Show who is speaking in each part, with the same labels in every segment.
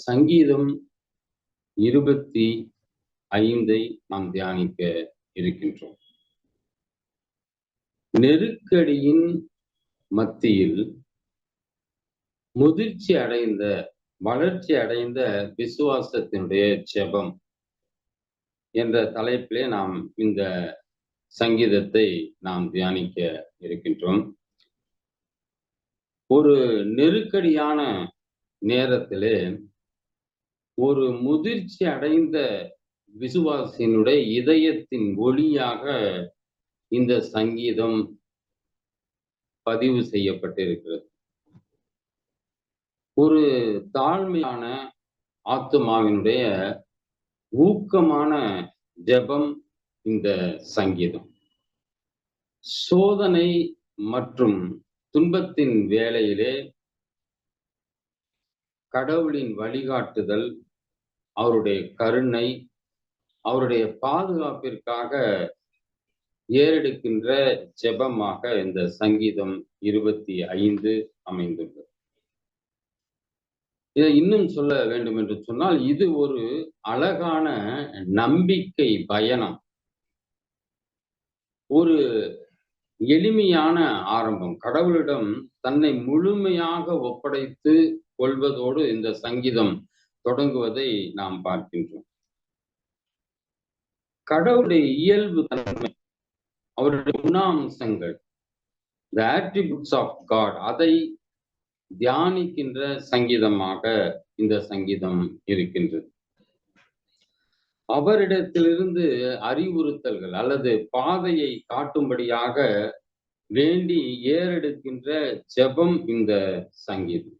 Speaker 1: சங்கீதம் 25 நாம் தியானிக்க இருக்கின்றோம். நெருக்கடியின் மத்தியில் வளர்ச்சி அடைந்த விசுவாசத்தினுடைய ஜெபம் என்ற தலைப்பிலே நாம் இந்த சங்கீதத்தை நாம் தியானிக்க இருக்கின்றோம். ஒரு நெருக்கடியான நேரத்திலே ஒரு முதிர்ச்சி அடைந்த விசுவாசியினுடைய இதயத்தின் ஒளியாக இந்த சங்கீதம் பதிவு செய்யப்பட்டிருக்கிறது. ஒரு தாழ்மையான ஆத்துமாவினுடைய ஊக்கமான ஜெபம் இந்த சங்கீதம். சோதனை மற்றும் துன்பத்தின் வேளையிலே கடவுளின் வழிகாட்டுதல், அவருடைய கருணை, அவருடைய பாதுகாப்பிற்காக ஏறெடுக்கின்ற ஜெபமாக இந்த சங்கீதம் 25 அமைந்துள்ளது. இதை இன்னும் சொல்ல வேண்டும் என்று சொன்னால், இது ஒரு அழகான நம்பிக்கை பயணம். ஒரு எளிமையான ஆரம்பம். கடவுளிடம் தன்னை முழுமையாக ஒப்படைத்து கொள்வதோடு இந்த சங்கீதம் தொடங்குவதை நாம் பார்க்கின்றோம். கடவுளுடைய இயல்பு தன்மை, அவருடைய குணாம்சங்கள், the attributes of God, அதை தியானிக்கின்ற சங்கீதமாக இந்த சங்கீதம் இருக்கின்றது. அவரிடத்திலிருந்து அறிவுறுத்தல்கள் அல்லது பாதையை காட்டும்படியாக வேண்டி ஏறெடுக்கின்ற ஜெபம் இந்த சங்கீதம்.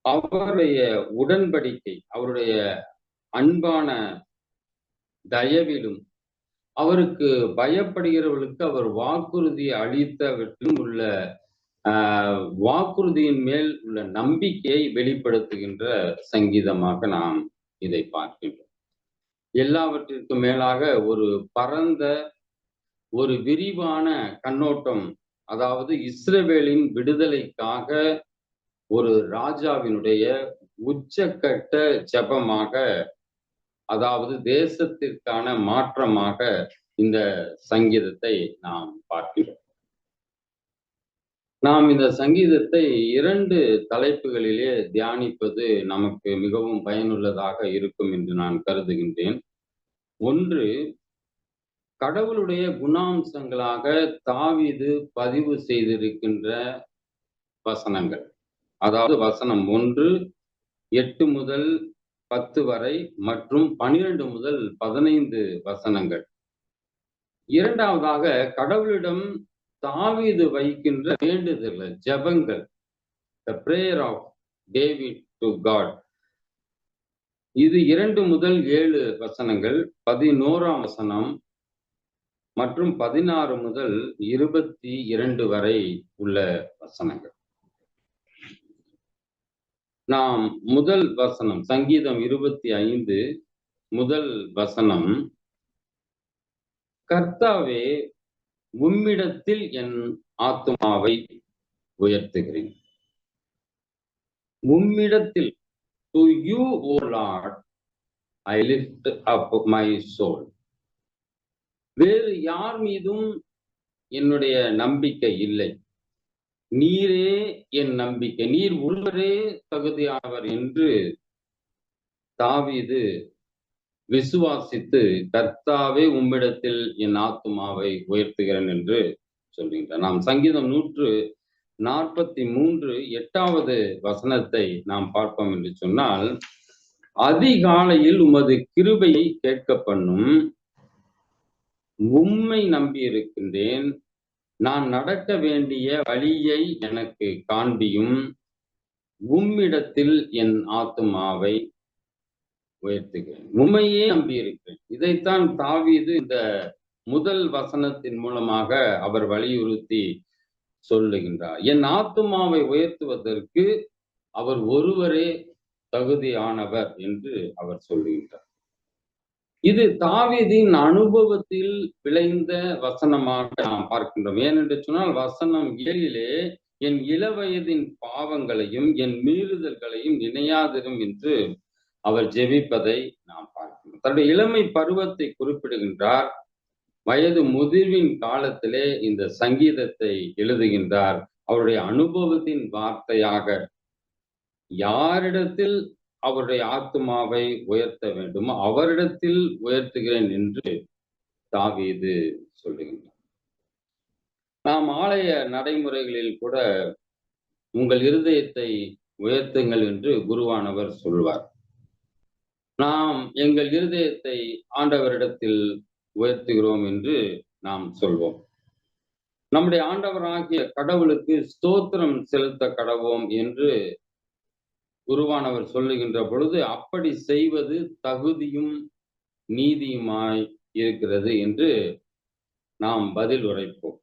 Speaker 1: அவருடைய உடன்படிக்கை, அவருடைய அன்பான தயவிலும், அவருக்கு பயப்படுகிறவர்களுக்கு அவர் வாக்குறுதி அளித்தவற்றிலும் உள்ள வாக்குறுதியின் மேல் உள்ள நம்பிக்கையை வெளிப்படுத்துகின்ற சங்கீதமாக நாம் இதை பார்க்கின்றோம். எல்லாவற்றிற்கும் மேலாக ஒரு பரந்த, ஒரு விரிவான கண்ணோட்டம், அதாவது இஸ்ரவேலின் விடுதலைக்காக ஒரு ராஜாவினுடைய உச்சக்கட்ட ஜெபமாக, அதாவது தேசத்திற்கான மாற்றமாக இந்த சங்கீதத்தை நாம் பார்க்கிறோம். நாம் இந்த சங்கீதத்தை 2 தலைப்புகளிலே தியானிப்பது நமக்கு மிகவும் பயனுள்ளதாக இருக்கும் என்று நான் கருதுகின்றேன். ஒன்று, கடவுளுடைய குணாம்சங்களாக தாவீது பதிவு செய்திருக்கின்ற வசனங்கள், அதாவது வசனம் 1, 8 முதல் 10 வரை மற்றும் 12 முதல் 15 வசனங்கள். இரண்டாவதாக, கடவுளிடம் தாவீது வைக்கின்ற வேண்டுதல்கள், ஜெபங்கள், the prayer of David to God. இது 2 முதல் 7 வசனங்கள், 11ஆம் வசனம் மற்றும் 16 முதல் 22 வரை உள்ள வசனங்கள். நாம் முதல் வசனம், சங்கீதம் 25 முதல் வசனம், கர்த்தாவே உம்மிடத்தில் என் ஆத்துமாவை உயர்த்துகிறேன். உம்மிடத்தில், to you, O Lord, I lift up my soul. வேறு யார் மீதும் என்னுடைய நம்பிக்கை இல்லை, நீரே என் நம்பிக்கை, நீர் ஒருவரே தகுதியானவர் என்று தாவீது விசுவாசித்து, கர்த்தாவே உம்மிடத்தில் என் ஆத்துமாவை உயர்த்துகிறேன் என்று சொல்கின்றார். நாம் சங்கீதம் 143 8வது வசனத்தை நாம் பார்ப்போம் என்று சொன்னால், அதிகாலையில் உமது கிருபையை கேட்க பண்ணும், உம்மை நம்பி இருக்கின்றேன், நான் நடக்க வேண்டிய வழியை எனக்கு காண்பியும், உம்மிடத்தில் என் ஆத்துமாவை உயர்த்துகிறேன், உம்மையே நம்பி இருக்கிறேன். இதைத்தான் தாவீது இந்த முதல் வசனத்தின் மூலமாக அவர் வலியுறுத்தி சொல்லுகின்றார். என் ஆத்துமாவை உயர்த்துவதற்கு அவர் ஒருவரே தகுதியானவர் என்று அவர் சொல்லுகின்றார். இது தாவீதின் அனுபவத்தில் விளைந்த வசனமாக நாம் பார்க்கின்றோம். ஏனென்று சொன்னால், வசனம் 7 என் இளவயதின் பாவங்களையும் என் மீறுதல்களையும் நினையாதிரும் என்று அவர் ஜெபிப்பதை நாம் பார்க்கிறோம். தன்னுடைய இளமை பருவத்தை குறிப்பிடுகின்றார். வயது முதிர்வின் காலத்திலே இந்த சங்கீதத்தை எழுதுகின்றார். அவருடைய அனுபவத்தின் வார்த்தையாக யாரிடத்தில் அவருடைய ஆத்துமாவை உயர்த்த வேண்டுமோ அவரிடத்தில் உயர்த்துகிறேன் என்று தாவீது சொல்லுகின்றார். நாம் ஆலய நடைமுறைகளில் கூட உங்கள் இருதயத்தை உயர்த்துங்கள் என்று குருவானவர் சொல்வார். நாம் எங்கள் இருதயத்தை ஆண்டவரிடத்தில் உயர்த்துகிறோம் என்று நாம் சொல்வோம். நம்முடைய ஆண்டவராகிய கடவுளுக்கு ஸ்தோத்திரம் செலுத்த கடவோம் என்று குருவானவர் சொல்லுகின்ற பொழுது அப்படி செய்வது தகுதியும் நீதியுமாய் இருக்கிறது என்று நாம் பதில் உரைப்போம்.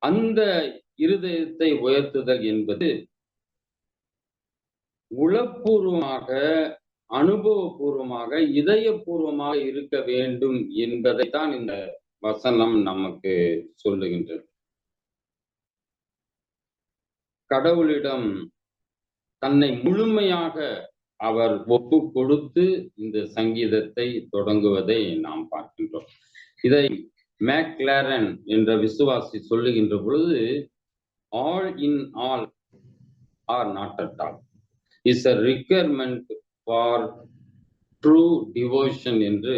Speaker 1: அந்த இருதயத்தை உயர்த்துதல் என்பது உளப்பூர்வமாக, அனுபவபூர்வமாக, இதயபூர்வமாக இருக்க வேண்டும் என்பதைத்தான் இந்த வசனம் நமக்கு சொல்லுகின்றது. கடவுளிடம் தன்னை முழுமையாக அவர் ஒப்பு கொடுத்து இந்த சங்கீதத்தை தொடங்குவதை நாம் பார்க்கின்றோம். இதை மேக்லாரன் என்ற விசுவாசி சொல்லுகின்ற பொழுது, all in all are not at all is a requirement for true devotion என்று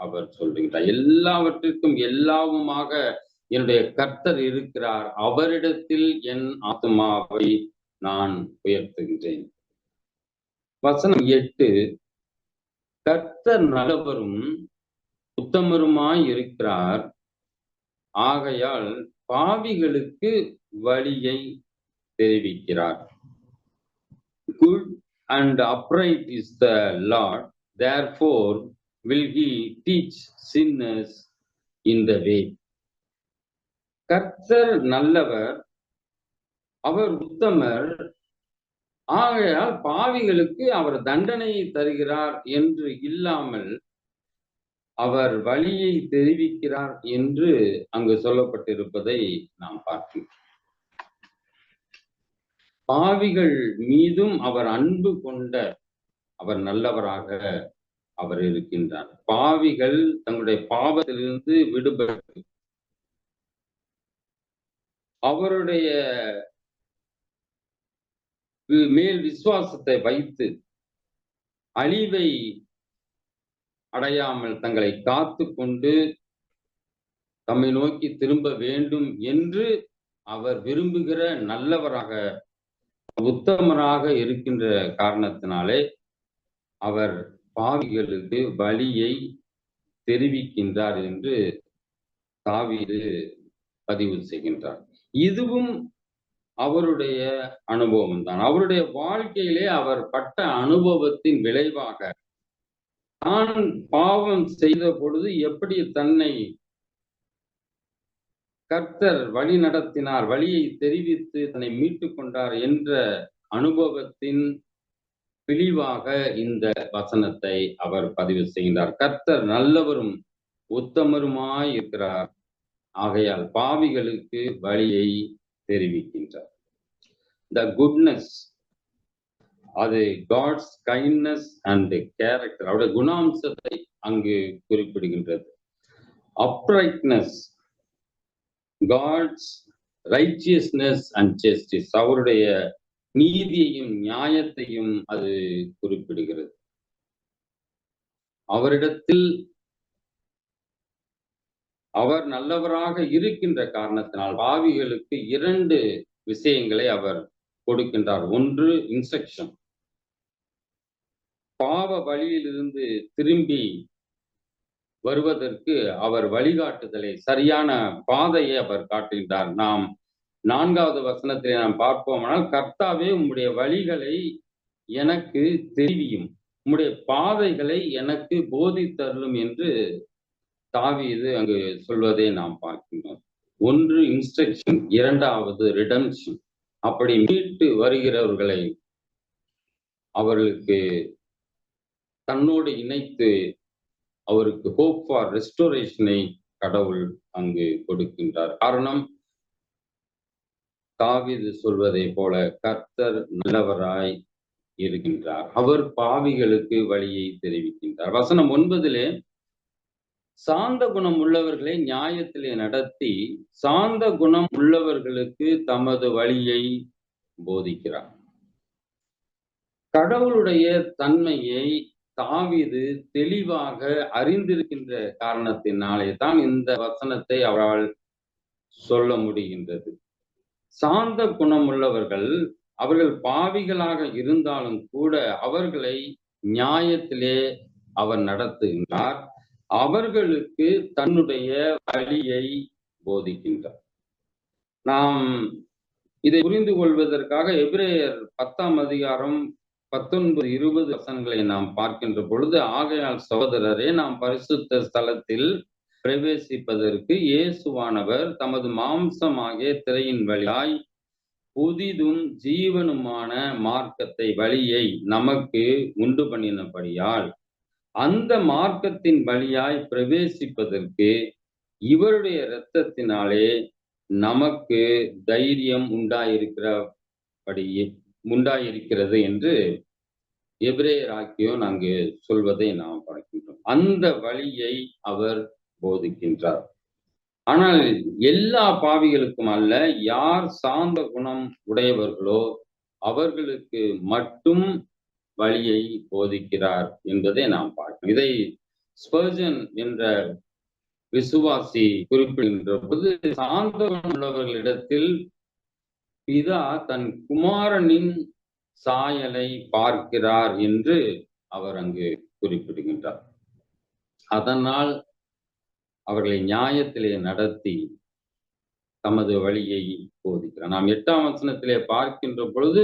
Speaker 1: அவர் சொல்லுகிறார். எல்லாவற்றிற்கும் எல்லாவுமாக என்னுடைய கர்த்தர் இருக்கிறார், அவரிடத்தில் என் ஆத்மாவை நான் உயர்த்துகின்றேன். வசனம் 8, கர்த்தர் நல்லவரும் உத்தமருமாய் இருக்கிறார், ஆகையால் பாவிகளுக்கு வழியை தெரிவிக்கிறார். Good and upright is the Lord, therefore will he teach sinners in the way. கர்த்தர் நல்லவர், அவர் உத்தமர், ஆகையால் பாவிகளுக்கு அவர் தண்டனையை தருகிறார் என்று இல்லாமல் அவர் வழியை தெரிவிக்கிறார் என்று அங்கு சொல்லப்பட்டிருப்பதை நாம் பார்க்கிறோம். பாவிகள் மீதும் அவர் அன்பு கொண்ட அவர் நல்லவராக அவர் இருக்கின்றார். பாவிகள் தங்களுடைய பாவத்திலிருந்து விடுபட்டு அவருடைய மேல் விசுவாசத்தை வைத்து அழிவை அடையாமல் தங்களை காத்து கொண்டு தம்மை நோக்கி திரும்ப வேண்டும் என்று அவர் விரும்புகிற நல்லவராக, உத்தமராக இருக்கின்ற காரணத்தினாலே அவர் பாவிகளுக்கு வழியை தெரிவிக்கின்றார் என்று தாவீது பதிவு செய்கின்றார். இதுவும் அவருடைய அனுபவம் தான். அவருடைய வாழ்க்கையிலே அவர் பட்ட அனுபவத்தின் விளைவாக தான் பாவம் செய்த பொழுது எப்படி தன்னை கர்த்தர் வழி நடத்தினார், வழியை தெரிவித்து தன்னை மீட்டு கொண்டார் என்ற அனுபவத்தின் பிழிவாக இந்த வசனத்தை அவர் பதிவு செய்கின்றார். கர்த்தர் நல்லவரும் உத்தமருமாய் இருக்கிறார், ஆகையால் பாவிகளுக்கு வழியை தெரிவிக்கின்றார். The goodness, அது God's kindness and character, அவருடைய குணாம்சத்தை அங்கு குறிப்பிடுகின்றது. Uprightness, God's righteousness and justice, அவருடைய நீதியையும் நியாயத்தையும் அது குறிப்பிடுகிறது. அவரிடத்தில் அவர் நல்லவராக இருக்கின்ற காரணத்தினால் பாவிகளுக்கு 2 விஷயங்களை அவர் கொடுக்கின்றார். ஒன்று இன்ஸ்ட்ரக்ஷன், பாவ வழியிலிருந்து திரும்பி வருவதற்கு அவர் வழிகாட்டுதலை, சரியான பாதையை அவர் காட்டுகின்றார். நாம் 4வது வசனத்திலே நாம் பார்ப்போமானால், கர்த்தாவே உம்முடைய வழிகளை எனக்கு தெரிவியும், உம்முடைய பாதைகளை எனக்கு போதித்தருளும் என்று தாவீது அங்கு சொல்வதை நாம் பார்க்கின்றோம். ஒன்று இன்ஸ்ட்ரக்ஷன், 2வது ரிடம்ஷன். அப்படி மீட்டு வருகிறவர்களை அவர்களுக்கு தன்னோடு இணைத்து அவருக்கு ஹோப் ஃபார் ரெஸ்டோரேஷனை கடவுள் அங்கு கொடுக்கின்றார். காரணம், தாவீது சொல்வதை போல கர்த்தர் நல்லவராய் இருக்கின்றார், அவர் பாவிகளுக்கு வழியை தெரிவிக்கின்றார். வசனம் 9 சாந்த குணம் உள்ளவர்களை நியாயத்திலே நடத்தி சாந்த குணம் உள்ளவர்களுக்கு தமது வழியை போதிக்கிறார். கடவுளுடைய தன்மையை தாவீது தெளிவாக அறிந்திருக்கின்ற காரணத்தினாலே தான் இந்த வசனத்தை அவரால் சொல்ல முடிகின்றது. சாந்த குணம் உள்ளவர்கள் அவர்கள் பாவிகளாக இருந்தாலும் கூட அவர்களை நியாயத்திலே அவர் நடத்துகின்றார், அவர்களுக்கு தன்னுடைய வழியை போதிக்கின்றார். நாம் இதை புரிந்து கொள்வதற்காக எபிரேயர் 10ஆம் அதிகாரம் 19, 20 வசனங்களை நாம் பார்க்கின்ற பொழுது, ஆகையால் சகோதரரே, நாம் பரிசுத்த ஸ்தலத்தில் பிரவேசிப்பதற்கு இயேசுவானவர் தமது மாம்சமாகிய திரையின் வழியாய் புதிதும் ஜீவனுமான மார்க்கத்தை வழியை நமக்கு உண்டு பண்ணினபடியால் அந்த மார்க்கத்தின் வழியாய் பிரவேசிப்பதற்கு இவருடைய இரத்தத்தினாலே நமக்கு தைரியம் உண்டாயிருக்கிறது என்று எபிரேயர் ஆக்கியோன் அங்கு சொல்வதை நாம் பார்க்கின்றோம். அந்த வழியை அவர் போதிக்கின்றார். ஆனால் எல்லா பாவிகளுக்கும் அல்ல, யார் சாந்த குணம் உடையவர்களோ அவர்களுக்கு மட்டும் வழியை போதிக்கிறார் என்பதை நாம் பார்க்கிறோம். இதை ஸ்பர்ஜன் என்ற விசுவாசி குறிப்பிடுகின்ற போது, சாந்த குணம் உள்ளவர்களிடத்தில் பிதா தன் குமாரனின் சாயலை பார்க்கிறார் என்று அவர் அங்கு குறிப்பிடுகின்றார். அதனால் அவர்களை நியாயத்திலே நடத்தி தமது வழியை போதிக்கிறார். நாம் 8ஆம் வசனத்திலே பார்க்கின்ற பொழுது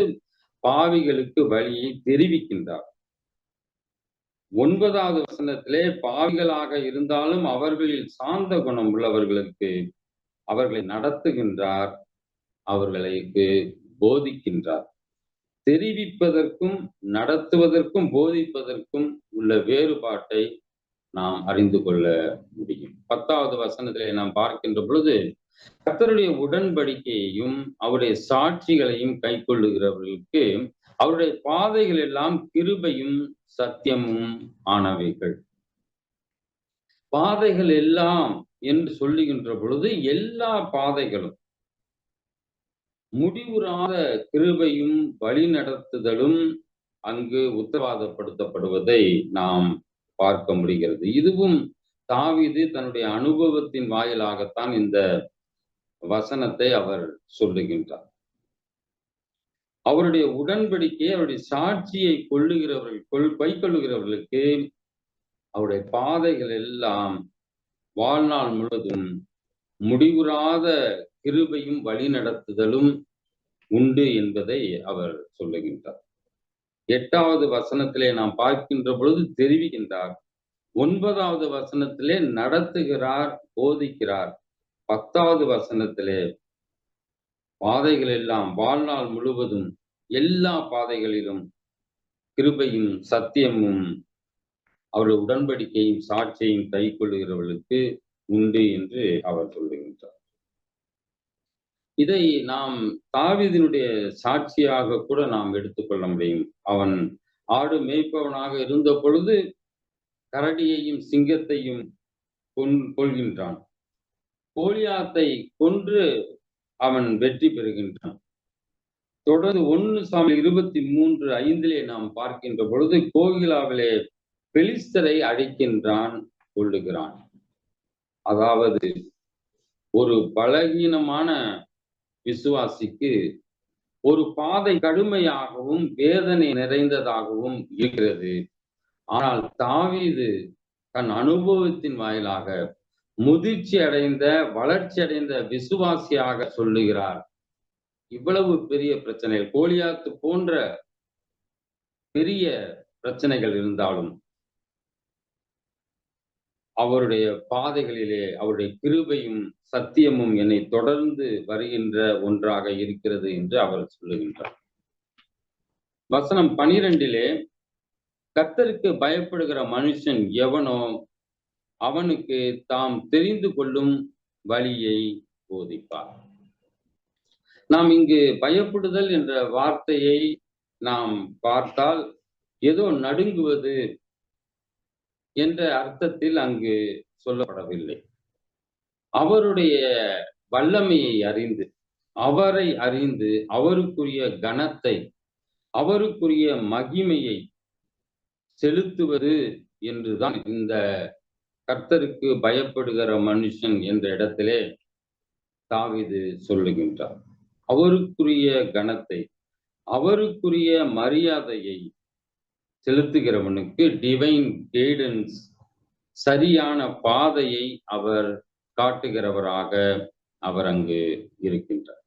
Speaker 1: பாவிகளுக்கு வழியை தெரிவிக்கின்றார். 9வது வசனத்திலே பாவிகளாக இருந்தாலும் அவர்களில் சாந்த குணம் உள்ளவர்களுக்கு அவர்களை நடத்துகின்றார், அவர்களுக்கு போதிக்கின்றார். தெரிவிப்பதற்கும் நடத்துவதற்கும் போதிப்பதற்கும் உள்ள வேறுபாட்டை நாம் அறிந்து கொள்ள முடியும். 10வது வசனத்திலே நாம் பார்க்கின்ற பொழுது, கர்த்தருடைய உடன்படிக்கையையும் அவருடைய சாட்சிகளையும் கை கொள்ளுகிறவர்களுக்கு அவருடைய பாதைகள் எல்லாம் கிருபையும் சத்தியமும் ஆனவைகள். பாதைகள் எல்லாம் என்று சொல்லுகின்ற பொழுது எல்லா பாதைகளும் முடிவுறாத கிருபையும் வழி நடத்துதலும் அங்கு உத்தரவாதப்படுத்தப்படுவதை நாம் பார்க்க முடிகிறது. இதுவும் தாவீது தன்னுடைய அனுபவத்தின் வாயிலாகத்தான் இந்த வசனத்தை அவர் சொல்லுகின்றார். அவருடைய உடன்படிக்கை, அவருடைய சாட்சியை கைக்கொள்ளுகிறவர்களுக்கு அவருடைய பாதைகள் எல்லாம் வாழ்நாள் முழுவதும் முடிவுறாத கிருபையும் வழி நடத்துதலும் உண்டு என்பதை அவர் சொல்லுகின்றார். 8வது வசனத்திலே நாம் பார்க்கின்ற பொழுது தெரிவிக்கின்றார். 9வது வசனத்திலே நடத்துகிறார், போதிக்கிறார். 10வது வசனத்திலே பாதைகள் எல்லாம் வாழ்நாள் முழுவதும் எல்லா பாதைகளிலும் கிருபையும் சத்தியமும் அவருடைய உடன்படிக்கையும் சாட்சியையும் கை கொள்ளுகிறவர்களுக்கு உண்டு என்று அவர் சொல்லுகின்றார். இதை நாம் தாவீதினுடைய சாட்சியாக கூட நாம் எடுத்துக்கொள்ள முடியும். அவன் ஆடு மேய்ப்பவனாக இருந்த பொழுது கரடியையும் சிங்கத்தையும் கொள்கின்றான். கோலியாத்தை கொன்று அவன் வெற்றி பெறுகின்றான். தொடர்ந்து 1 சாமுவேல் 23:5 நாம் பார்க்கின்ற பொழுது கோகிலாவிலே பெலிஸ்தரை அழிக்கின்றான், கொள்ளுகிறான். அதாவது ஒரு பலகீனமான விசுவாசிக்கு ஒரு பாதை கடுமையாகவும் வேதனை நிறைந்ததாகவும் இருக்கிறது. ஆனால் தாவீது தன் அனுபவத்தின் வாயிலாக முதிர்ச்சி அடைந்த, வளர்ச்சி அடைந்த விசுவாசியாக சொல்லுகிறார். இவ்வளவு பெரிய பிரச்சனைகள், கோலியாத்து போன்ற பெரிய பிரச்சனைகள் இருந்தாலும் அவருடைய பாதைகளிலே அவருடைய கிருபையும் சத்தியமும் என்னை தொடர்ந்து வருகின்ற ஒன்றாக இருக்கிறது என்று அவர் சொல்லுகின்றார். வசனம் 12 கர்த்தருக்கு பயப்படுகிற மனுஷன் எவனோ அவனுக்கு தாம் தெரிந்து கொள்ளும் வழியை போதிப்பார். நாம் இங்கு பயப்படுதல் என்ற வார்த்தையை நாம் பார்த்தால் ஏதோ நடுங்குவது என்ற அர்த்தத்தில் அங்கு சொல்லப்படவில்லை. அவருடைய வல்லமையை அறிந்து, அவரை அறிந்து, அவருக்குரிய கனத்தை, அவருக்குரிய மகிமையை செலுத்துவது என்றுதான் இந்த கர்த்தருக்கு பயப்படுகிற மனுஷன் என்ற இடத்திலே தாவீது சொல்லுகின்றார். அவருக்குரிய கனத்தை, அவருக்குரிய மரியாதையை செலுத்துகிறவனுக்கு டிவைன் கைடன்ஸ், சரியான பாதையை அவர் காட்டுகிறவராக அவர் அங்கு இருக்கின்றார்.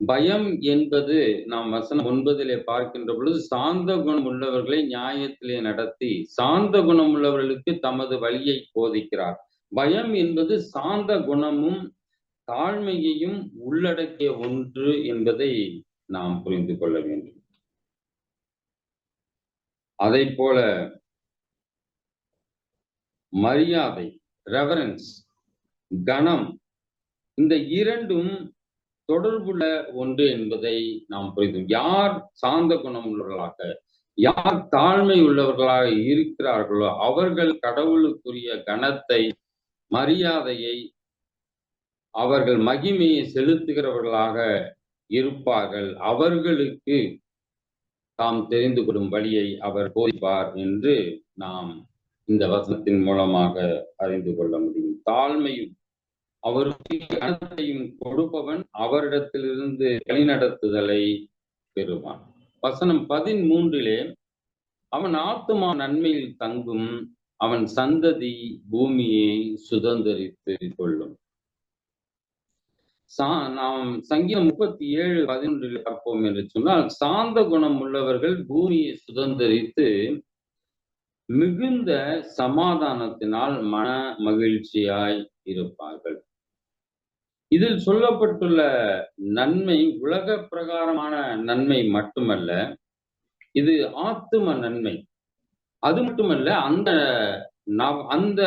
Speaker 1: பயம் என்பது நாம் வசனம் 9 பார்க்கின்ற பொழுது, சாந்த குணம் உள்ளவர்களை நியாயத்திலே நடத்தி சாந்த குணம் உள்ளவர்களுக்கு தமது வழியை போதிக்கிறார். பயம் என்பது சாந்த குணமும் தாழ்மையையும் உள்ளடக்கிய ஒன்று என்பதை நாம் புரிந்து கொள்ள வேண்டும். அதை போல மரியாதை, ரெவரன்ஸ், கனம், இந்த இரண்டும் தொடர்புள்ள ஒன்று என்பதை நாம் புரிந்து, யார் சாந்த குணம் உள்ளவர்களாக, யார் தாழ்மை உள்ளவர்களாக இருக்கிறார்களோ அவர்கள் கடவுளுக்குரிய கனத்தை, மரியாதையை, அவர்கள் மகிமையை செலுத்துகிறவர்களாக இருப்பார்கள். அவர்களுக்கு தாம் தெரிந்து கொள்ளும் வழியை அவர் போதிப்பார் என்று நாம் இந்த வசனத்தின் மூலமாக அறிந்து கொள்ள முடியும். தாழ்மையும் அவருக்கு கனத்தையும் கொடுப்பவன் அவரிடத்திலிருந்து வழிநடத்துதலை பெறுவான். வசனம் 13 அவன் ஆத்துமா நன்மையில் தங்கும், அவன் சந்ததி பூமியை சுதந்தரித்து கொள்ளும். நாம் சங்கீதம் 37:11 பார்ப்போம் என்று சொன்னால், சாந்த குணம் உள்ளவர்கள் பூமியை சுதந்தரித்து மிகுந்த சமாதானத்தினால் மன மகிழ்ச்சியாய் இருப்பார்கள். இதில் சொல்லப்பட்டுள்ள நன்மை உலக பிரகாரமான நன்மை மட்டுமல்ல, இது ஆத்தும நன்மை. அது மட்டுமல்ல, அந்த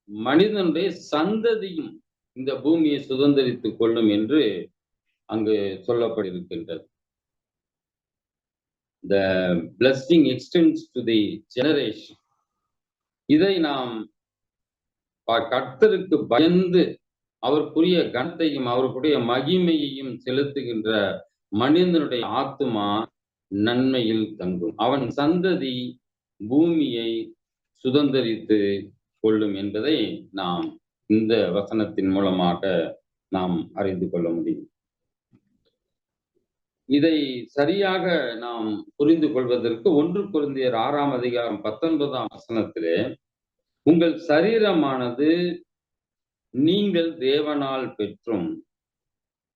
Speaker 1: மனிதனுடைய சந்ததியும் இந்த பூமியை சுதந்தரித்துக் கொள்ளும் என்று அங்கு சொல்லப்பட்டிருக்கின்றது. The blessing extends to the generation. இதை நாம் கர்த்தருக்கு பயந்து அவருக்குரிய கனத்தையும் அவருக்குரிய மகிமையையும் செலுத்துகின்ற மனிதனுடைய ஆத்துமா நன்மையில் தங்கும், அவன் சந்ததி பூமியை சுதந்தரித்து கொள்ளும் என்பதை நாம் இந்த வசனத்தின் மூலமாக நாம் அறிந்து கொள்ள முடியும். இதை சரியாக நாம் புரிந்து கொள்வதற்கு 1 கொரிந்தியர் 6:19 உங்கள் சரீரமானது நீங்கள் தேவனால் பெற்றும்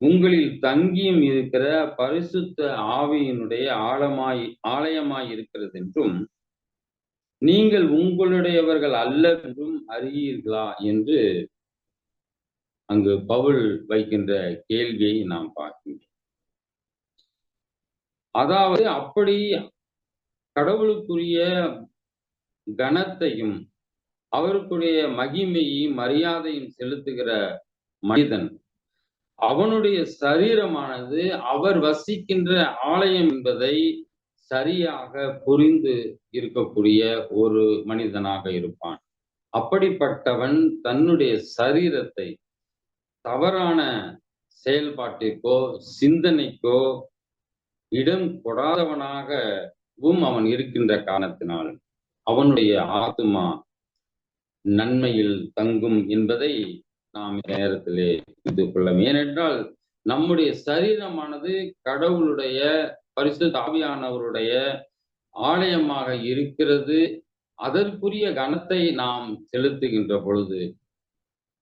Speaker 1: உங்களில் தங்கியும் இருக்கிற பரிசுத்த ஆவியினுடைய ஆலயமாய் இருக்கிறது என்றும் நீங்கள் உங்களுடையவர்கள் அல்ல என்றும் அறியீர்களா என்று அங்கு பவுல் வைக்கின்ற கேள்வியை நாம் பார்க்கின்றோம். அதாவது அப்படி கடவுளுக்குரிய கனத்தையும் அவருக்குரிய மகிமையையும் மரியாதையும் செலுத்துகிற மனிதன், அவனுடைய சரீரமானது அவர் வசிக்கின்ற ஆலயம் என்பதை சரியாக புரிந்து இருக்கக்கூடிய ஒரு மனிதனாக இருப்பான். அப்படிப்பட்டவன் தன்னுடைய சரீரத்தை தவறான செயல்பாட்டிற்கோ சிந்தனைக்கோ இடம் கொடாதவனாகவும் அவன் இருக்கின்ற காரணத்தினால் அவனுடைய ஆத்துமா நன்மையில் தங்கும் என்பதை நாம் இந்த நேரத்திலே புரிந்து கொள்ளலாம். ஏனென்றால் நம்முடைய சரீரமானது கடவுளுடைய பரிசுத்த ஆவியானவருடைய ஆலயமாக இருக்கிறது. அதற்குரிய கனத்தை நாம் செலுத்துகின்ற பொழுது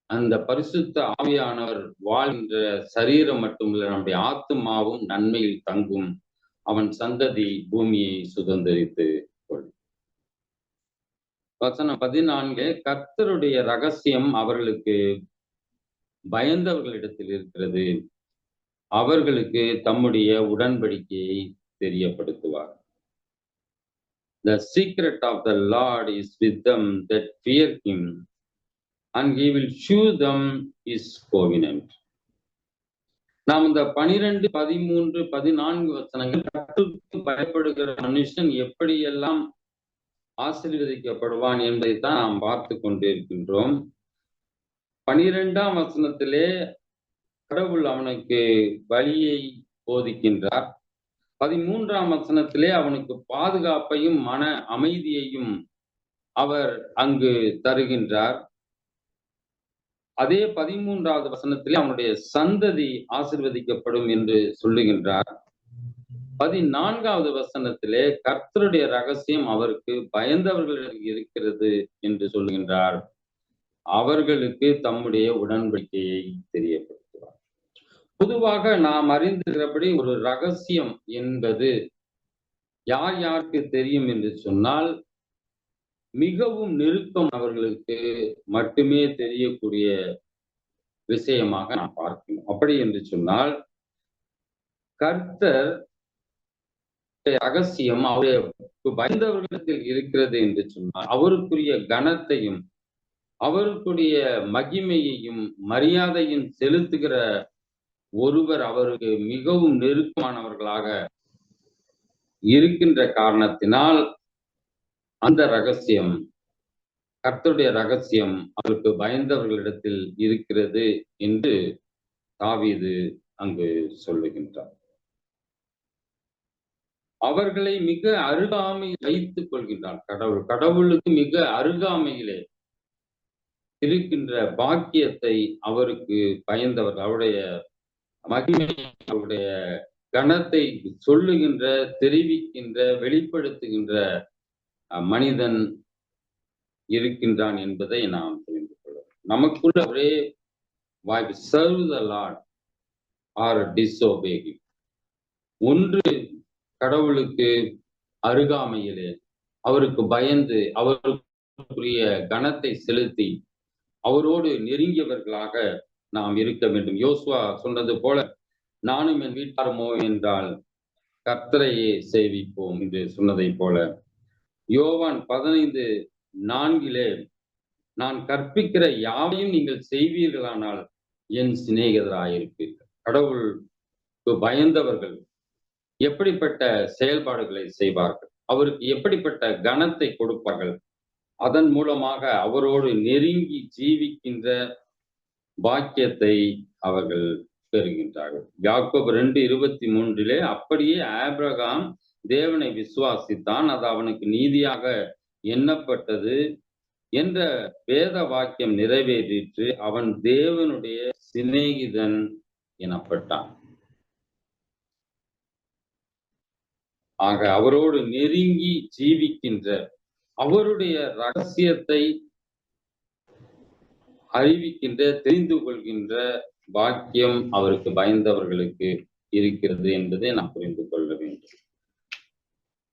Speaker 1: அந்த பரிசுத்த ஆவியானவர் வாழ்கின்ற சரீரம் மட்டுமில்லை, நம்முடைய ஆத்துமாவும் நன்மையில் தங்கும், அவன் சந்ததி பூமியை சுதந்தரித்து கொள்ளும். வசனம் 14 கர்த்தருடைய ரகசியம் அவர்களுக்கு பயந்தவர்களிடத்தில் இருக்கிறது, அவர்களுக்கு தம்முடைய உடன்படிக்கையை தெரியப்படுத்துவார். The secret of the Lord is with them that fear him, and he will shew them his covenant. நாம் இந்த 12, 13, 14 வசனங்கள் கர்த்தருக்கு பயப்படுகிற மனுஷன் எப்படியெல்லாம் ஆசீர்வதிக்கப்படுவான் என்பதைத்தான் நாம் பார்த்து கொண்டிருக்கின்றோம். 12ஆம் வசனத்திலே கடவுள் அவனுக்கு வழியை போதிக்கின்றார். 13ஆம் வசனத்திலே அவனுக்கு பாதுகாப்பையும் மன அமைதியையும் அவர் அங்கு தருகின்றார். அதே 13வது வசனத்திலே அவனுடைய சந்ததி ஆசீர்வதிக்கப்படும் என்று சொல்லுகின்றார். 14வது வசனத்திலே கர்த்தருடைய ரகசியம் அவருக்கு பயந்தவர்களுக்கு இருக்கிறது என்று சொல்லுகின்றார். அவர்களுக்கு தம்முடைய உடன்படிக்கையை தெரியப்படுத்துவார். பொதுவாக நாம் அறிந்திருக்கிறபடி ஒரு ரகசியம் என்பது யார் யாருக்கு தெரியும் என்று சொன்னால், மிகவும் நெருக்கம் அவர்களுக்கு மட்டுமே தெரியக்கூடிய விஷயமாக நாம் பார்க்கணும். அப்படி என்று சொன்னால், கர்த்தர் ரகசியம் அவருடைய பயந்தவர்களிடத்தில் இருக்கிறது என்று சொன்னால், அவருக்குரிய கனத்தையும் அவருக்குரிய மகிமையையும் மரியாதையும் செலுத்துகிற ஒருவர் அவருக்கு மிகவும் நெருக்கமானவர்களாக இருக்கின்ற காரணத்தினால் அந்த ரகசியம், கர்த்தருடைய ரகசியம் அவருக்கு பயந்தவர்களிடத்தில் இருக்கிறது என்று தாவீது அங்கு சொல்லுகின்றார். அவர்களை மிக அருகாமையில் வைத்துக் கொள்கின்றார் கடவுளுக்கு மிக அருகாமையிலே இருக்கின்ற பாக்கியத்தை அவருக்கு பயந்தவர், அவருடைய மகிமை, அவருடைய கனத்தை சொல்லுகின்ற, தெரிவிக்கின்ற, வெளிப்படுத்துகின்ற மனிதன் இருக்கின்றான் என்பதை நாம் தெரிந்து கொள்வோம். நமக்குள்ள ஒரே வாய்ப்பு, serve the Lord or disobey him. ஒன்று கடவுளுக்கு அருகாமையிலே அவருக்கு பயந்து அவருக்குரிய கனத்தை செலுத்தி அவரோடு நெருங்கியவர்களாக நாம் இருக்க வேண்டும். யோசுவா சொன்னது போல, நானும் என் வீட்டாருமோ என்றால் கர்த்தரையே சேவிப்போம் என்று சொன்னதை போல, யோவான் 15:4 நான் கற்பிக்கிற யாவையும் நீங்கள் செய்வீர்களானால் என் சிநேகிதராயிருப்பீர்கள். கடவுளுக்கு பயந்தவர்கள் எப்படிப்பட்ட செயல்பாடுகளை செய்வார்கள், அவருக்கு எப்படிப்பட்ட கனத்தை கொடுப்பார்கள், அதன் மூலமாக அவரோடு நெருங்கி ஜீவிக்கின்ற பாக்கியத்தை அவர்கள் பெறுகின்றார்கள். யாக்கோபு 2:23 அப்படியே ஆபிரகாம் தேவனை விசுவாசித்தான், அது அவனுக்கு நீதியாக எண்ணப்பட்டது என்ற வேத வாக்கியம் நிறைவேறிற்று, அவன் தேவனுடைய சிநேகிதன் எனப்பட்டான். ஆக அவரோடு நெருங்கி ஜீவிக்கின்ற, அவருடைய ரகசியத்தை அறிவிக்கின்ற, தெரிந்து கொள்கின்ற பாக்கியம் அவருக்கு பயந்தவர்களுக்கு இருக்கிறது என்பதை நாம் புரிந்து கொள்ள வேண்டும்.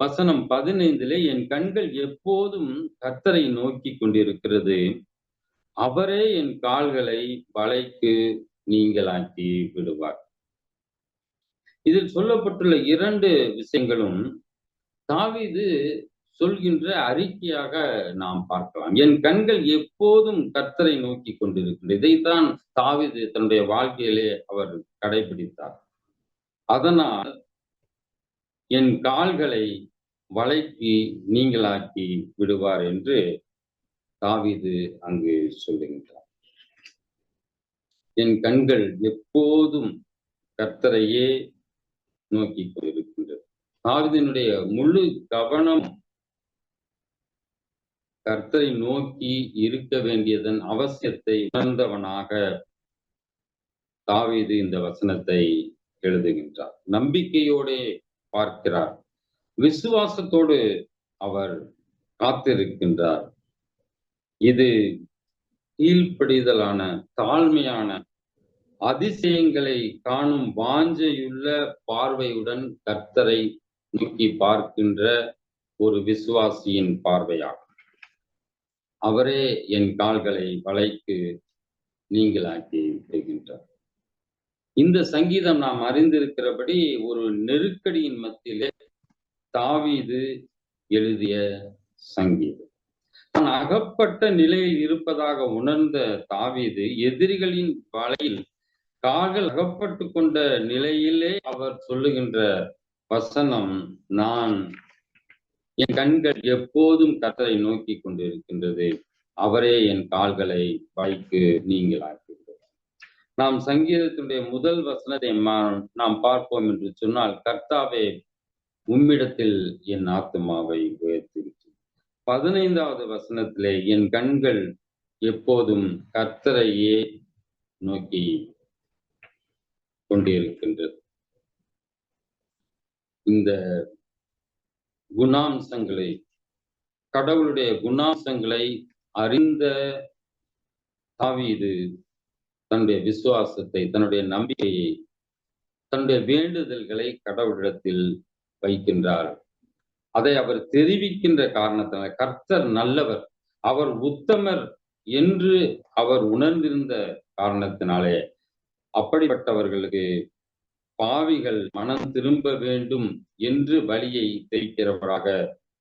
Speaker 1: வசனம் 15 என் கண்கள் எப்போதும் கர்த்தரை நோக்கி கொண்டிருக்கிறது, அவரே என் கால்களை வலைக்கு நீங்களாக்கி விடுவார். இதில் சொல்லப்பட்டுள்ள 2 விஷயங்களும் தாவீது சொல்கின்ற அறிக்கையாக நாம் பார்க்கலாம். என் கண்கள் எப்போதும் கர்த்தரை நோக்கி கொண்டிருக்கின்றது. இதைத்தான் தாவீது தன்னுடைய வாழ்க்கையிலே அவர் கடைபிடித்தார். அதனால் என் கால்களை வலைக்கு நீங்களாக்கி விடுவார் என்று தாவீது அங்கு சொல்லுகின்றார். என் கண்கள் எப்போதும் கர்த்தரையே நோக்கி கொண்டிருக்கின்றது. தாவீதினுடைய முழு கவனம் கர்த்தரை நோக்கி இருக்க வேண்டியதன் அவசியத்தை உணர்ந்தவனாக தாவீது இந்த வசனத்தை எழுதுகின்றார். நம்பிக்கையோடு பார்க்கிறார், விசுவாசத்தோடு அவர் காத்திருக்கின்றார். இது கீழ்ப்படிதலான, தாழ்மையான, அதிசயங்களை காணும் வாஞ்சையுள்ள பார்வையுடன் கர்த்தரை நோக்கி பார்க்கின்ற ஒரு விசுவாசியின் பார்வையாகும். அவரே என் கால்களை வலைக்கு நீங்களாக்கி விடுகின்றார். இந்த சங்கீதம் நாம் அறிந்திருக்கிறபடி ஒரு நெருக்கடியின் மத்தியிலே தாவீது எழுதிய சங்கீதம். தான் அகப்பட்ட நிலையில் இருப்பதாக உணர்ந்த தாவீது எதிரிகளின் வலையில் கால்கள் அகப்பட்டு கொண்ட நிலையிலே அவர் சொல்லுகின்ற வசனம், நான் என் கண்கள் எப்போதும் கர்த்தரை நோக்கி கொண்டிருக்கின்றது, அவரே என் கால்களை வலைக்கு நீங்களாக்குகிறார். நாம் சங்கீதத்தினுடைய முதல் வசனத்தை நாம் பார்ப்போம் என்று சொன்னால், கர்த்தாவே உம்மிடத்தில் என் ஆத்துமாவை உயர்த்துகிறேன். 15வது வசனத்திலே என் கண்கள் எப்போதும் கர்த்தரையே நோக்கி கொண்டிருக்கின்றது. இந்த குணாம்சங்களை, கடவுளுடைய குணாம்சங்களை அறிந்த தாவீது தன்னுடைய விசுவாசத்தை, தன்னுடைய நம்பிக்கையை, தன்னுடைய வேண்டுதல்களை கடவுளிடத்தில் வைக்கின்றார். அதை அவர் தெரிவிக்கின்ற காரணத்தினால, கர்த்தர் நல்லவர், அவர் உத்தமர் என்று அவர் உணர்ந்திருந்த காரணத்தினாலே, அப்படிப்பட்டவர்களுக்கு பாவிகள் மனம் திரும்ப வேண்டும் என்று வழியை தெரிவிக்கிறவராக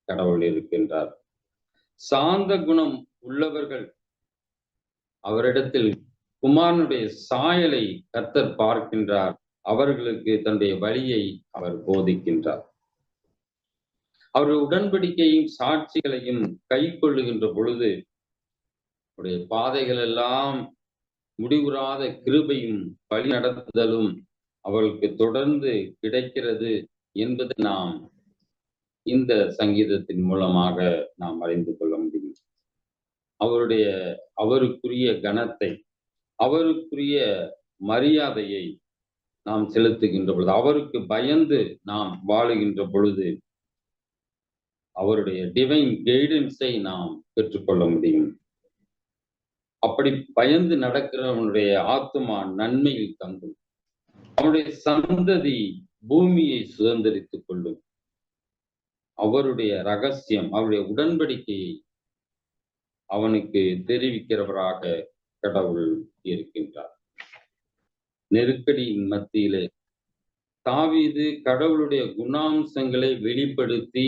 Speaker 1: கடவுள் இருக்கின்றார். சாந்த குணம் உள்ளவர்கள், அவரிடத்தில் குமாரனுடைய சாயலை கர்த்தர் பார்க்கின்றார், அவர்களுக்கு தன்னுடைய வழியை அவர் போதிக்கின்றார். அவருடைய உடன்படிக்கையும் சாட்சிகளையும் கை கொள்ளுகின்ற பொழுது அவருடைய பாதைகள் எல்லாம் முடிவுறாத கிருபையும் வழி நடத்துதலும் அவர்களுக்கு தொடர்ந்து கிடைக்கிறது என்பதை நாம் இந்த சங்கீதத்தின் மூலமாக நாம் அறிந்து கொள்ள முடியும். அவருக்குரிய கனத்தை, அவருக்குரிய மரியாதையை நாம் செலுத்துகின்ற பொழுது, அவருக்கு பயந்து நாம் வாழுகின்ற பொழுது, அவருடைய டிவைன் கைடன்ஸை நாம் பெற்றுக்கொள்ள முடியும். அப்படி பயந்து நடக்கிறவனுடைய ஆத்துமா நன்மையில் தங்கும், அவனுடைய சந்ததி பூமியை சுதந்திரித்துக் கொள்ளும். அவருடைய ரகசியம், அவருடைய உடன்படிக்கையை அவனுக்கு தெரிவிக்கிறவராக கடவுள் இருக்கின்றார். நெருக்கடியின் மத்தியிலே தாவீது கடவுளுடைய குணாம்சங்களை வெளிப்படுத்தி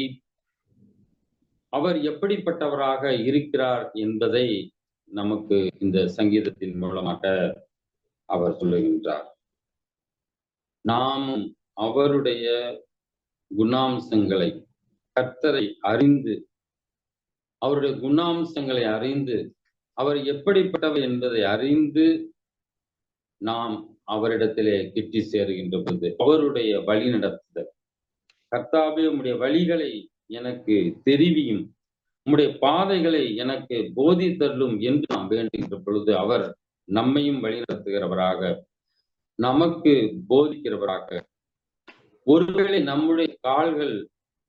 Speaker 1: அவர் எப்படிப்பட்டவராக இருக்கிறார் என்பதை நமக்கு இந்த சங்கீதத்தின் மூலமாக அவர் சொல்லுகின்றார். நாம் அவருடைய குணாம்சங்களை, கர்த்தரை அறிந்து, அவருடைய குணாம்சங்களை அறிந்து, அவர் எப்படிப்பட்டவர் என்பதை அறிந்து நாம் அவரிடத்திலே கிட்டி சேருகின்ற பொழுது, அவருடைய வழி நடத்துதல், கர்த்தாவே உம்முடைய வழிகளை எனக்கு தெரிவியும், உம்முடைய பாதைகளை எனக்கு போதித்தள்ளும் என்று நாம் வேண்டுகின்ற பொழுது, அவர் நம்மையும் வழி நடத்துகிறவராக, நமக்கு போதிக்கிறவராக, ஒருவேளை நம்முடைய கால்கள்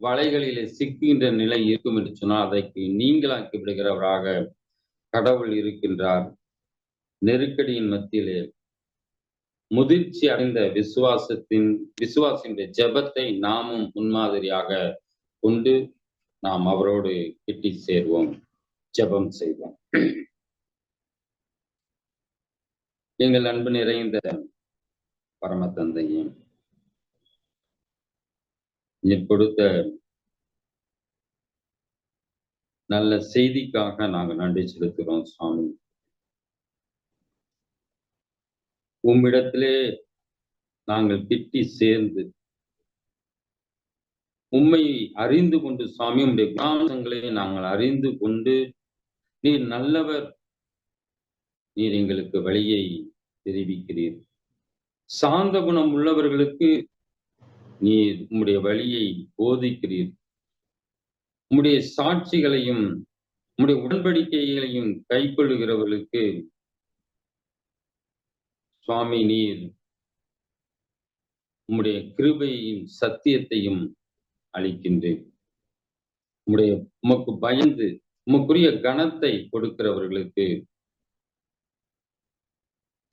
Speaker 1: வலைகளிலே சிக்குகின்ற நிலை இருக்கும் என்று சொன்னால் அதற்கு நீங்களாக்கி விடுகிறவராக கடவுள் இருக்கின்றார். நெருக்கடியின் மத்தியிலே முதிர்ச்சி அடைந்த விசுவாசின் ஜெபத்தை நாமும் முன்மாதிரியாக கொண்டு நாம் அவரோடு கிட்டி சேர்வோம், ஜெபம் செய்வோம். எங்கள் அன்பு நிறைந்த பரம தந்தையும், நீர் கொடுத்த நல்ல செய்திக்காக நாங்கள் நன்றி செலுத்துகிறோம் சுவாமி. உம்மிடத்திலே நாங்கள் கிட்டி சேர்ந்து உம்மை அறிந்து கொண்டு சுவாமி, உம்முடைய குணாம்சங்களை நாங்கள் அறிந்து கொண்டு, நீர் நல்லவர், நீர் எங்களுக்கு வழியை தெரிவிக்கிறீர். சாந்த குணம் உள்ளவர்களுக்கு நீர் உம்முடைய வழியை போதிக்கிறீர். உம்முடைய சாட்சிகளையும் உம்முடைய உடன்படிக்கைகளையும் கை கொள்ளுகிறவர்களுக்கு சுவாமி நீர் உம்முடைய கிருபையையும் சத்தியத்தையும் அளிக்கின்றேன். உமக்கு பயந்து உமக்குரிய கனத்தை கொடுக்கிறவர்களுக்கு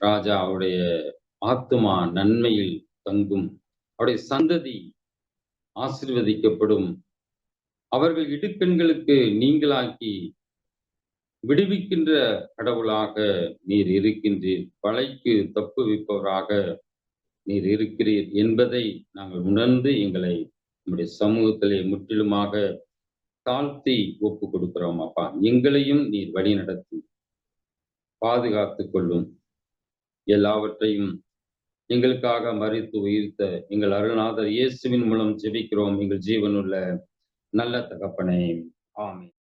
Speaker 1: ராஜா அவருடைய ஆத்துமா நன்மையில் தங்கும், அவருடைய சந்ததி ஆசீர்வதிக்கப்படும், அவர்கள் இடுக்கண்களுக்கு நீங்களாக்கி விடுவிக்கின்ற கடவுளாக நீர் இருக்கின்றீர், வலைக்கு தப்புவிப்பவராக நீர் இருக்கிறீர் என்பதை நாங்கள் உணர்ந்து எங்களை நம்முடைய சமூகத்திலே முற்றிலுமாக தாழ்த்தி ஒப்பு கொடுக்கிறோம் அப்பா. எங்களையும் நீர் வழி நடத்தி பாதுகாத்துக் கொள்ளும். எல்லாவற்றையும் எங்களுக்காக மரித்து உயிர்த்த எங்கள் அருள்நாதர் இயேசுவின் மூலம் ஜெபிக்கிறோம் எங்கள் ஜீவனுள்ள நல்ல தகப்பனே. ஆமென்.